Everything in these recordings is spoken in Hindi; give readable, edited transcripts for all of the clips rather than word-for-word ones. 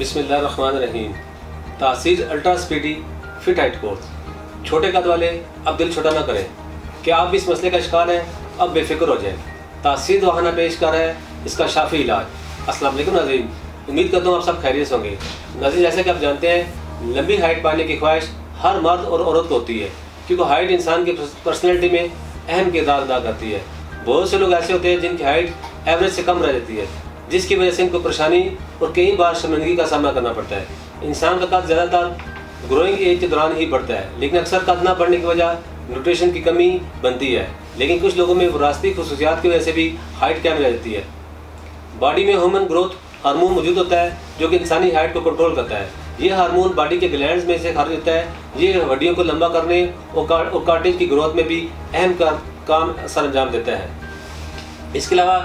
बिस्मिल्लाहिर्रहमानिर्रहीम। तासीर ultra speedy feet height course. छोटे कद वाले अब दिल छोटा ना करें। क्या आप भी इस मसले का शिकार हैं? अब बेफिक्र हो जाएं। तासीर दवाखाना पेश कर रहा है इसका शाफी इलाज। अस्सलाम वालेकुम नाज़रीन, उम्मीद करता हूँ आप सब खैरियत से होंगे। नाज़रीन, जैसे कि आप जानते हैं, लंबी हाइट पाने की ख्वाहिश हर मर्द और औरत को होती है, क्योंकि हाइट इंसान की पर्सनैलिटी में अहम किरदार अदा करती है। बहुत से लोग ऐसे होते हैं जिनकी हाइट एवरेज से कम रह जाती है, जिसकी वजह से इनको परेशानी और कई बार शर्मिंदगी का सामना करना पड़ता है। इंसान का कद ज़्यादातर ग्रोइंग एज के दौरान ही बढ़ता है, लेकिन अक्सर कद ना बढ़ने की वजह न्यूट्रिशन की कमी बनती है। लेकिन कुछ लोगों में विरासती खुसूसियात की वजह से भी हाइट कम रह जाती है। बॉडी में ह्यूमन ग्रोथ हार्मोन मौजूद होता है जो कि इंसानी हाइट को कंट्रोल करता है। ये हार्मोन बॉडी के ग्लैंड्स में से खारिज होता है। ये हड्डियों को लंबा करने और कार्टिलेज की ग्रोथ में भी अहम काम सर अंजाम देता है। इसके अलावा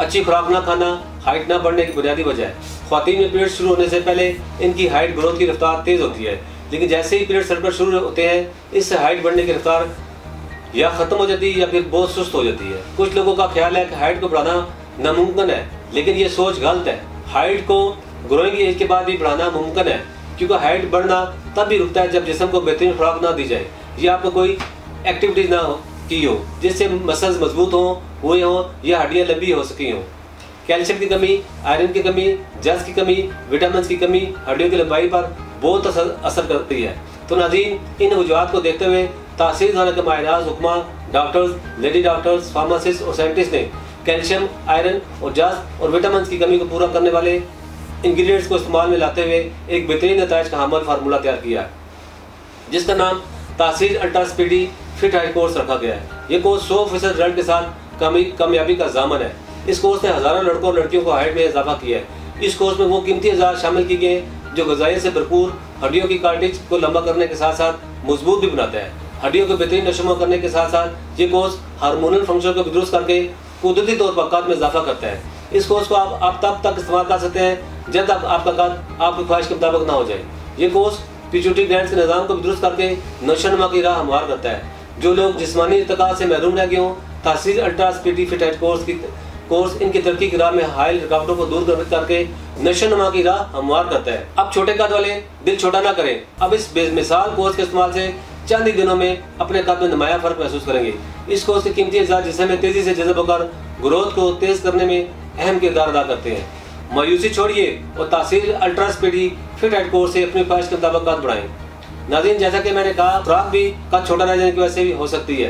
अच्छी खुराक ना खाना हाइट ना बढ़ने की बुनियादी वजह है। ख्वातीन में पीरियड शुरू होने से पहले इनकी हाइट ग्रोथ की रफ्तार तेज़ होती है, लेकिन जैसे ही पीरियड सर्कल शुरू होते हैं, इससे हाइट बढ़ने की रफ्तार या ख़त्म हो जाती है या फिर बहुत सुस्त हो जाती है। कुछ लोगों का ख्याल है कि हाइट को बढ़ाना नामुमकिन है, लेकिन ये सोच गलत है। हाइट को ग्रोइंग एज के बाद भी बढ़ाना मुमकिन है, क्योंकि हाइट बढ़ना तब भी रुकता है जब जिस्म को बेहतरीन खुराक ना दी जाए या आपको कोई एक्टिविटीज़ ना की हो जिससे मसल्स मजबूत हों, हुए हों या हड्डियाँ लंबी हो सकी हों। कैल्शियम की कमी, आयरन की कमी, जज़ की कमी, विटामिन की कमी हड्डियों की लंबाई पर बहुत असर करती है। तो नाज़रीन, इन वजूहात को देखते हुए तासीर दवाखाना के माहिराज हुक्मा, डॉक्टर्स, लेडी डॉक्टर्स, फार्मासिस्ट और साइंटिस्ट ने कैल्शियम, आयरन और जज़ और विटामिन की कमी को पूरा करने वाले इंग्रेडिएंट्स को इस्तेमाल में लाते हुए एक बेहतरीन नताइज का हामिल फार्मूला तैयार किया, जिसका नाम तासीर ultra speedy feet height course रखा गया है। ये कोर्स 100% रिजल्ट के साथ कामयाबी का ज़ामन है। इस कोर्स ने हज़ारों लड़कों और लड़कियों को हाइट में इजाफा किया है। इस कोर्स में वो कीमती अज़ार शामिल किए गए जो ग़िज़ाइयत से भरपूर हड्डियों की कार्टिलेज को लंबा करने के साथ साथ मजबूत भी बनाता है। हड्डियों को बेहतरीन नशों करने के साथ साथ ये कोर्स हार्मोनल फंक्शन को भी दुरुस्त करके कुदरती तौर पर कद में इजाफा करता है। इस कोर्स को आप तब तक इस्तेमाल कर सकते हैं जब तक आपका कद आपकी ख्वाहिश के मुताबिक ना हो जाए। ये कोर्स पिट्यूटरी ग्लैंड्स के निज़ाम को भी दुरुस्त करके नशोनुमा की राह हमवार करता है। जो लोग जिस्मानी इर्तिका से महरूम रह गए हों, तासीर ultra speedy feet height course इनकी तरक्की की राह में हाइल रुकावटों को दूर करके नशोनुमा की राह हमवार करता है। अब छोटे कद वाले दिल छोटा ना करें। अब इस बेमिसाल कोर्स के इस्तेमाल से चंद ही दिनों में अपने कद में नुमाया फ़र्क महसूस करेंगे। इस कोर्स के कीमती अज़ार जिस्म में तेज़ी से जज़ब होकर ग्रोथ को तेज़ करने में अहम किरदार अदा करते हैं। मायूसी छोड़िए और तासीर ultra speedy feet height course से अपनी ख्वाहिश के मुताबिक कद बढ़ाएं। नाज़रीन, जैसा कि मैंने कहा, खुराक भी कद छोटा रह जाने की वजह से भी हो सकती है,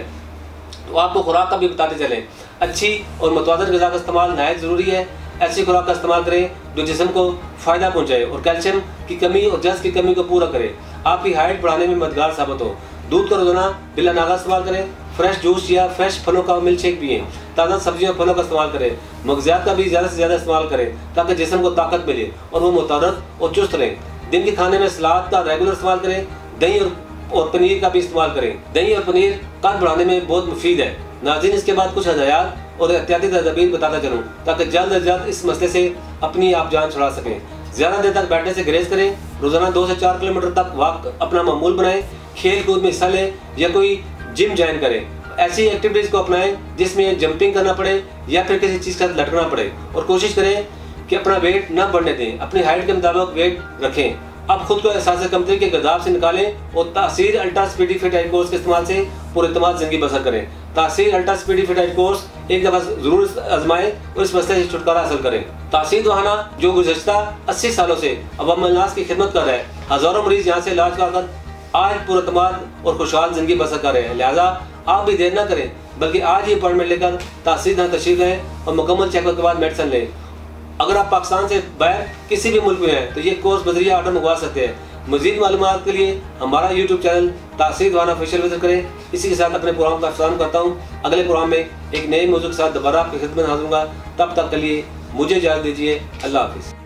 तो आपको खुराक का भी बताते चलें। अच्छी और मुतवाज़िन ग़िज़ा का इस्तेमाल नहायत ज़रूरी है। ऐसी खुराक का इस्तेमाल करें जो जिस्म को फ़ायदा पहुँचाए और कैल्शियम की कमी और जज़ की कमी को पूरा करे, आपकी हाइट बढ़ाने में मददगार साबित हो। दूध का रोज़ाना बिला नागा इस्तेमाल करें। फ्रेश जूस या फ्रेश फलों का मिल्क शेक पिएँ। ताज़ा सब्जियों और फलों का इस्तेमाल करें। मग़ज़ियात का भी ज़्यादा से ज़्यादा इस्तेमाल करें ताकि जिस्म को ताकत मिले और वो मुतहर्रिक और चुस्त रहें। दिन के खाने में सलाद का रेगुलर इस्तेमाल करें। दही और पनीर का भी इस्तेमाल करें। दही और पनीर कद बढ़ाने में बहुत मुफीद है। नाज़रीन, इसके बाद कुछ हदायत और एहतियाती तदबीर बताता चलूँ ताकि जल्द अज जल्द इस मसले से अपनी आप जान छुड़ा सकें। ज़्यादा देर तक बैठने से ग्रेज करें। रोज़ाना 2 से 4 किलोमीटर तक वॉक अपना मामूल बनाएं। खेल कूद में हिस्सा लें या कोई जिम ज्वाइन करें। ऐसी एक्टिविटीज़ को अपनाएं जिसमें जंपिंग करना पड़े या फिर किसी चीज़ का लटकना पड़े, और कोशिश करें कि अपना वेट न बढ़ने दें। अपनी हाइट के मुताबिक वेट रखें। अब खुद को एहसास कमतरी के गर्दाब से निकालें और तासीर ultra speedy feet height course के इस्तेमाल से पुरएतमाद ज़िंदगी बसर करें। तासीर ultra speedy feet height course एक दफ़ा ज़रूर आजमाएं और इस मसले से छुटकारा हासिल करें। तासीर दवाखाना जो गुज़श्ता 80 सालों से अवाम-ए-नास की खिदमत कर रहा है, हज़ारों मरीज़ यहाँ से इलाज कराकर आज पुरएतमाद और खुशहाल ज़िंदगी बसर कर रहे हैं। लिहाजा आप भी देर ना करें, बल्कि आज ही अपॉइंटमेंट लेकर तासीर दवाखाना तशरीफ़ लें और मुकम्मल चेकअप के बाद मेडिसिन लें। अगर आप पाकिस्तान से बाहर किसी भी मुल्क में हैं तो ये कोर्स बज़रिया ऑर्डर मंगवा सकते हैं। मज़ीद मालूमात के लिए हमारा यूट्यूब चैनल तासीर दवाखाना ऑफिशियल विजिट करें। इसी के साथ अपने प्रोग्राम का अख्ताम करता हूँ। अगले प्रोग्राम में एक नए मौजूद के साथ दोबारा आपकी खिदमत हाजिर होऊंगा। तब तक के लिए मुझे इजाज़त दीजिए। अल्लाह हाफ़िज़।